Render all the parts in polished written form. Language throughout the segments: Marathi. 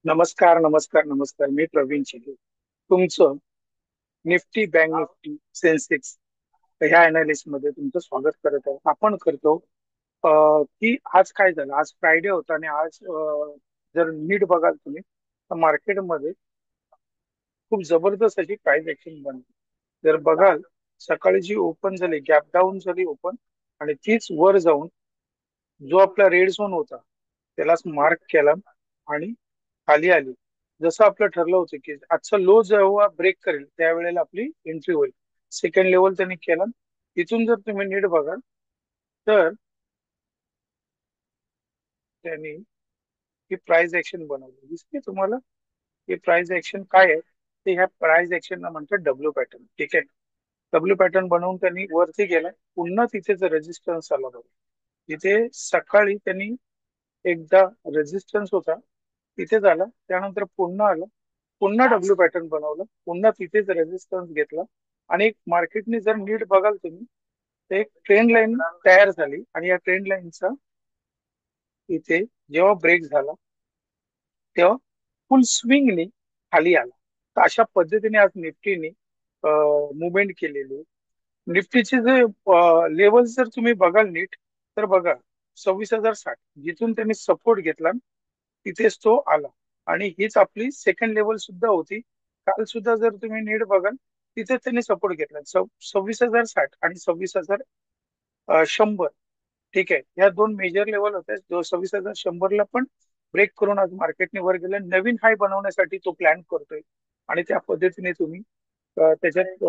नमस्कार, नमस्कार, नमस्कार. मी प्रवीण चिले. तुमचं निफ्टी, बँक निफ्टी, सेन्सेक्स ह्या अनालिसिस मध्ये तुमचं स्वागत करत आहे. आपण करतो की आज काय झालं. आज फ्रायडे होता आणि आज जर नीट बघाल तुम्ही तर मार्केटमध्ये खूप जबरदस्त अशी प्राइस ऍक्शन बनली. जर बघाल सकाळी जी ओपन झाली, गॅप डाऊन झाली ओपन, आणि तीच वर जाऊन जो आपला रेड झोन होता त्यालाच मार्क केला आणि खाली आली. जसं आपलं ठरलं होतं की आजचा लो जेव्हा ब्रेक करेल त्यावेळेला आपली एंट्री होईल. सेकंड लेवल त्यांनी केला. इथून जर तुम्ही नीट बघाल तर त्यांनी ही प्राइस ऍक्शन बनवली. दिसते तुम्हाला ही प्राइस ऍक्शन काय आहे? ते ह्या प्राइस ऍक्शनला म्हणतात डब्ल्यू पॅटर्न. ठीक आहे. डब्ल्यू पॅटर्न बनवून त्यांनी वरती गेला. पुन्हा तिथेच रेजिस्टन्स आला बघा. तिथे सकाळी त्यांनी एकदा रेजिस्टन्स होता तिथे झाला, त्यानंतर पुन्हा आलं, पुन्हा डब्ल्यू पॅटर्न बनवलं, पुन्हा तिथेच रेजिस्टन्स घेतला. आणि एक मार्केटने जर नीट बघाल तुम्ही तर एक ट्रेंड लाईन तयार झाली आणि या ट्रेंड लाईनचा इथे जेव्हा ब्रेक झाला तेव्हा फुल स्विंगने खाली आला. तर अशा पद्धतीने आज निफ्टीने मुवमेंट केलेली. निफ्टीचे जे लेवल जर तुम्ही बघाल नीट तर बघा 26,060 जिथून त्यांनी सपोर्ट घेतला तिथेच तो आला. आणि हीच आपली सेकंड लेवल सुद्धा होती. काल सुद्धा जर तुम्ही नीट बघाल तिथे त्यांनी सपोर्ट घेतला 26,060 आणि 26,100. ठीक आहे. या दोन मेजर लेवल होत्या. 26,100ला पण ब्रेक करून आज मार्केटने वर गेलं. नवीन हाय बनवण्यासाठी तो प्लॅन करतोय आणि त्या पद्धतीने तुम्ही त्याच्यात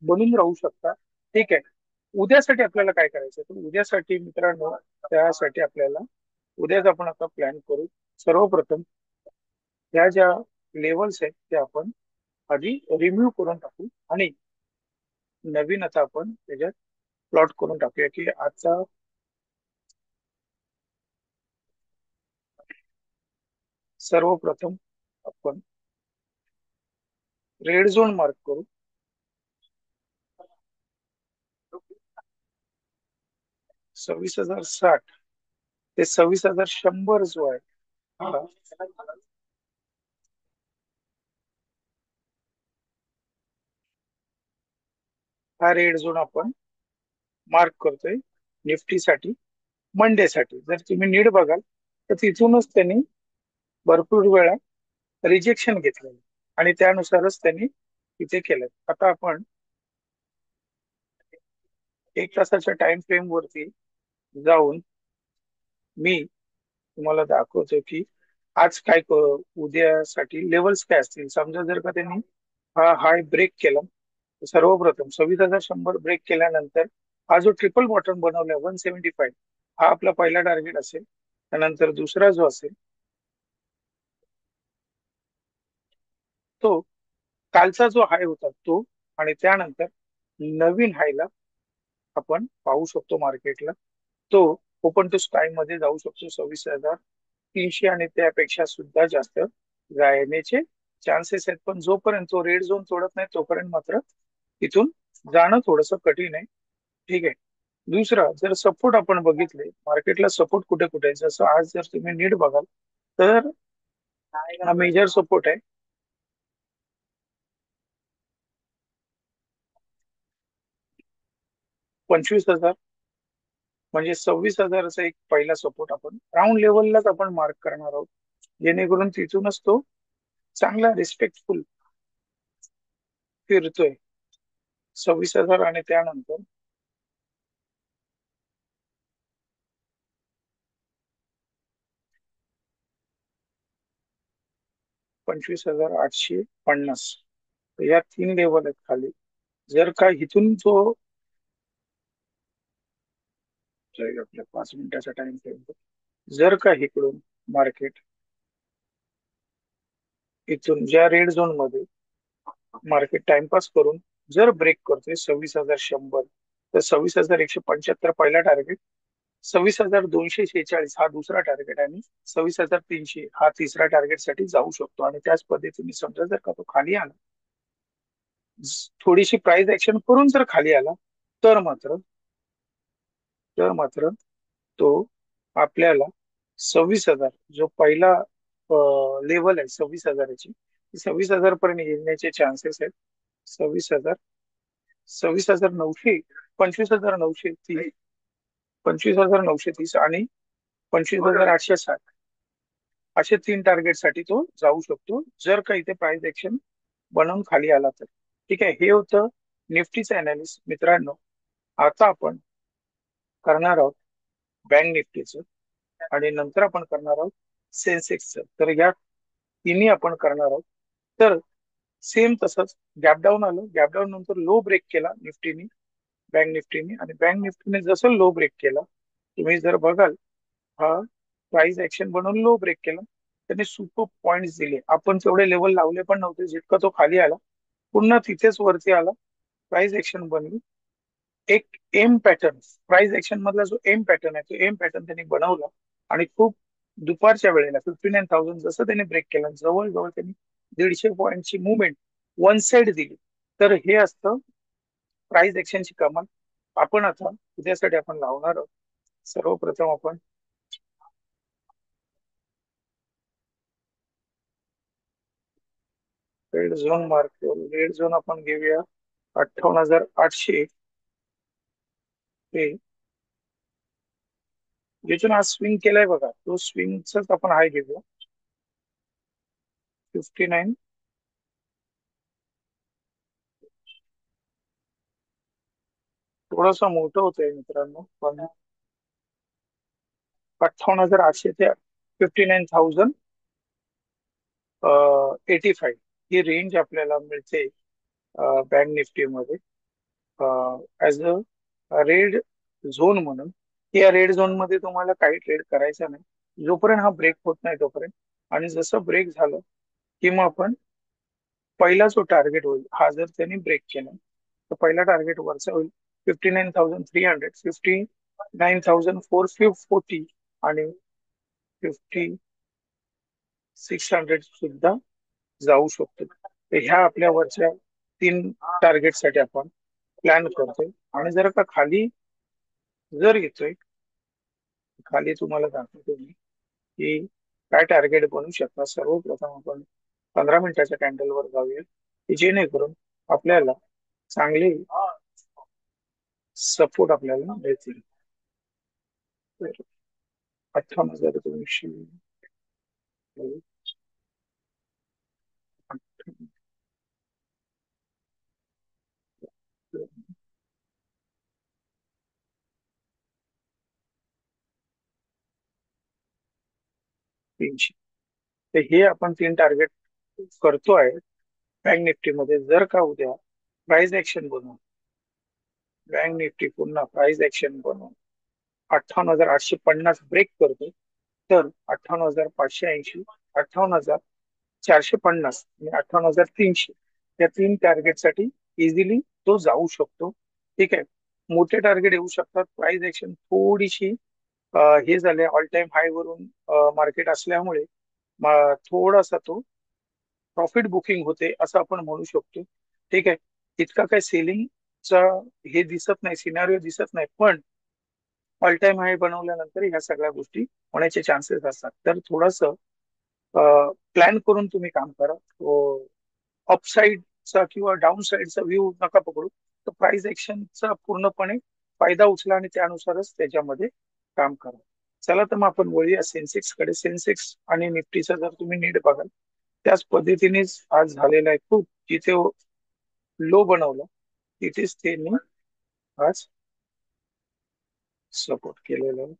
बनून राहू शकता. ठीक आहे. उद्यासाठी आपल्याला काय करायचं तर उद्यासाठी मित्रांनो, त्यासाठी आपल्याला उद्याच आपण आता प्लॅन करू. सर्वप्रथम ह्या ज्या लेवल्स आहेत त्या आपण आधी रिम्यूव्ह करून टाकू आणि नवीन आता आपण त्याच्यात प्लॉट करून टाकूया की आजचा सर्वप्रथम आपण रेड झोन मार्क करू. 26,060 ते 26,100 जो आहे हा हा रेड झोन आपण मार्क करतोय निफ्टीसाठी, मंडेसाठी. जर तुम्ही नीट बघाल तर तिथूनच त्यांनी भरपूर वेळा रिजेक्शन घेतलेलं आणि त्यानुसारच त्यांनी इथे केलं. आता आपण एक तासाच्या टाइम फ्रेम वरती जाऊन मी तुम्हाला दाखवतो की आज काय उद्यासाठी लेवल्स काय असतील. समजा जर का त्यांनी हा हाय ब्रेक केला तर सर्वप्रथम 26,100 ब्रेक केल्यानंतर हा जो ट्रिपल बॉटम बनवलाय 175 हा आपला पहिला टार्गेट असेल. त्यानंतर दुसरा जो असेल तो कालचा जो हाय होता तो, आणि त्यानंतर नवीन हायला आपण पाहू शकतो मार्केटला. तो ओपन टू स्काय मध्ये जाऊ शकतो 26,300 आणि त्यापेक्षा सुद्धा जास्त जाण्याचे चान्सेस आहेत. पण जोपर्यंत तो रेड झोन तोडत नाही तोपर्यंत मात्र इथून जाणं थोडंस कठीण आहे. ठीक आहे. दुसरा जर सपोर्ट आपण बघितले मार्केटला सपोर्ट कुठे कुठे आहे, जसं आज जर तुम्ही नीट बघाल तर हा मेजर सपोर्ट आहे 25,000. म्हणजे 26,000चा एक पहिला सपोर्ट आपण राऊंड लेवललाच आपण मार्क करणार आहोत, जेणेकरून तिथूनच तो चांगला रिस्पेक्टफुल फिरतोय 26,000. आणि त्यानंतर 25,850. या तीन लेवल आहेत खाली. जर का इथून जो जाईल आपल्या 5 मिनिटाचा टाइम फ्रेम, जर का इकडून मार्केट इथून ज्या रेड झोन मध्ये मार्केट टाइमपास करून जर ब्रेक करतोय 26,100 तर 26,175 पहिला टार्गेट, 26,246 हा दुसरा टार्गेट आणि 26,300 हा तिसरा टार्गेट साठी जाऊ शकतो. आणि त्याच पद्धतीने समजा जर का तो खाली आला, थोडीशी प्राइस ऍक्शन करून जर खाली आला तर मात्र तर मात्र तो आपल्याला 26,000 जो पहिला लेवल आहे 26,000ची, 26,000 पर्यंत येण्याचे चान्सेस आहेत. 26,000, 26,900, 25,930, 25,930 आणि 25,860 असे तीन टार्गेट साठी तो जाऊ शकतो, जर का इथे प्राइस एक्शन बनवून खाली आला तर. ठीक आहे, हे होतं निफ्टीचं अनालिसिस मित्रांनो. आता आपण करणार आहोत बँक निफ्टीचं, आणि नंतर आपण करणार आहोत सेन्सेक्सचं. तर या तिन्ही आपण करणार आहोत. तर सेम तसंच गॅपडाऊन आलं, गॅपडाऊन नंतर लो ब्रेक केला निफ्टीने, बँक निफ्टीने, आणि बँक निफ्टीने जसं लो ब्रेक केला, तुम्ही जर बघाल, हा प्राइस ऍक्शन बनवून लो ब्रेक केला, त्याने सुपर पॉइंट्स दिले. आपण तेवढे लेवल लावले पण नव्हते, जितका तो खाली आला पुन्हा तिथेच वरती आला, प्राइस ऍक्शन बनली. एक एम पॅटर्न, प्राइस ऍक्शन मधला जो एम पॅटर्न आहे, तो एम पॅटर्न त्यांनी बनवला, आणि खूप दुपारच्या वेळेला 59,000 जसं त्याने ब्रेक केला, जवळजवळ त्यांनी 150 पॉईंटची मुवमेंट वन साइड दिली. तर हे असतं प्राइस ऍक्शनची कमाल. आपण आता उद्यासाठी आपण लावणार आहोत. सर्वप्रथम आपण रेड झोन मार्क करू. रेड झोन आपण घेऊया 58,800 ते, ज्यातून आज स्विंग केलाय बघा, तो स्विंगच आपण हाय घेऊया 59. थोडासा मोठं होतंय मित्रांनो, पण 58,800 ते 59,000 85 ही रेंज आपल्याला मिळते बँक निफ्टी मध्ये ऍज अ रेड झोन म्हणून. या रेड झोन मध्ये तुम्हाला काही ट्रेड करायचा नाही जोपर्यंत हा ब्रेक होत नाही तोपर्यंत. आणि जसं ब्रेक झालं की मग आपण पहिला जो टार्गेट होईल, हा जर त्यांनी ब्रेक केला तर पहिला टार्गेट वरचा होईल 59,300, 59,440 आणि 5600 सुद्धा जाऊ शकतो. तर ह्या आपल्या वरच्या तीन टार्गेट साठी आपण प्लॅन करतोय. आणि जर का खाली जर येतोय, खाली तुम्हाला दाखवतो मी की काय टार्गेट बनू शकतात. सर्वप्रथम आपण 15 मिनिटाच्या कॅन्डलवर जाऊया, की जेणेकरून आपल्याला चांगले सपोर्ट आपल्याला मिळतील. तर 58,200, 300, तर हे आपण तीन टार्गेट करतो आहे बँक निफ्टी मध्ये. जर का उद्या प्राइस ऍक्शन बनवून बँक निफ्टी पुन्हा प्राइस ऍक्शन बनवून 58,850 ब्रेक करतो, तर 58,580, 58,450 आणि 58,300 या तीन टार्गेट साठी इझिली तो जाऊ शकतो. ठीक आहे, मोठे टार्गेट येऊ शकतात. प्राइस ऍक्शन थोडीशी हे झाले, ऑल टाइम हाय वरून मार्केट असल्यामुळे थोडासा तो प्रॉफिट बुकिंग होते असं आपण म्हणू शकतो. ठीक आहे, इतका काही सेलिंगचा हे दिसत नाही, सिनारिओ दिसत नाही, पण ऑल टाइम हाय बनवल्यानंतर ह्या सगळ्या गोष्टी होण्याचे चान्सेस असतात. तर थोडस प्लॅन करून तुम्ही काम करा. अपसाईडचा किंवा डाऊन साईडचा व्ह्यू नका पकडू. तर प्राइस ऍक्शनचा पूर्णपणे फायदा उचला आणि त्यानुसारच त्याच्यामध्ये काम करा. चला तर मग आपण वळूया सेन्सेक्स कडे. सेन्सेक्स आणि निफ्टीचा जर तुम्ही नीट बघाल, त्याच पद्धतीनेच आज झालेला आहे. खूप जिथे लो बनवला तिथेच त्यांनी आज सपोर्ट केलेला आहे.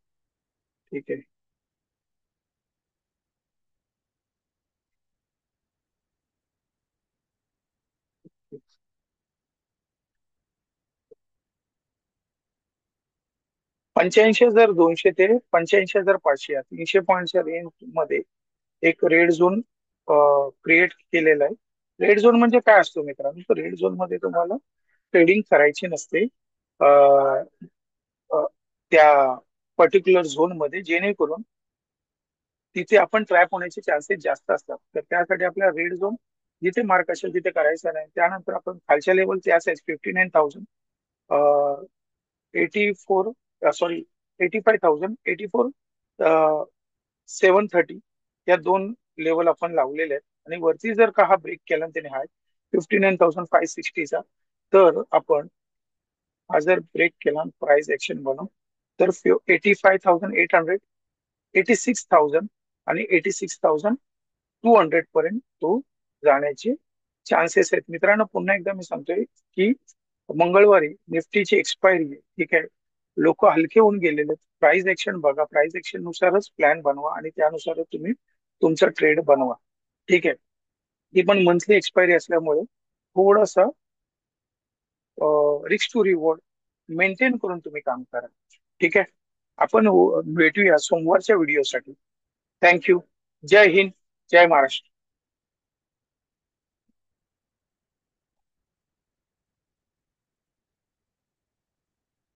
ठीक आहे, 85,200 ते 85,500 या 300 पॉईंटच्या रेंज मध्ये एक रेड झोन क्रिएट केलेला आहे. रेड झोन म्हणजे काय असतो मित्रांनो? तर रेड झोन मध्ये तुम्हाला ट्रेडिंग करायची नसते अं, अं, त्या पर्टिक्युलर झोन मध्ये, जेणेकरून तिथे आपण ट्रॅप होण्याचे चान्सेस जास्त असतात. तर त्यासाठी आपल्या रेड झोन जिथे मार्क असेल तिथे करायचा नाही. त्यानंतर आपण खालच्या लेवल त्याच आहे 59,000 84, सॉरी 85,000, 84 730 या दोन लेवल आपण लावलेले आहेत आणि वरती जर का हा ब्रेक केला त्याने हाय 59,560चा, तर आपण हा जर ब्रेक केला प्राइस एक्शन बनवून तर 85,800, 86,000 आणि 86,200 पर्यंत तो जाण्याचे चान्सेस आहेत. मित्रांनो, पुन्हा एकदा मी सांगतोय की मंगळवारी निफ्टीची एक्सपायरी आहे, ठीक आहे. लोक हलके होऊन गेलेले. प्राइस एक्शन बघा, प्राइस एक्शन नुसारच प्लॅन बनवा आणि त्यानुसारच तुम्ही तुमचा ट्रेड बनवा, ठीक आहे. ही पण मंथली एक्सपायरी असल्यामुळे थोडासा रिस्क टू रिवॉर्ड मेंटेन करून तुम्ही काम करा, ठीक आहे. आपण भेटूया सोमवारच्या व्हिडिओसाठी. थँक्यू. जय हिंद, जय महाराष्ट्र.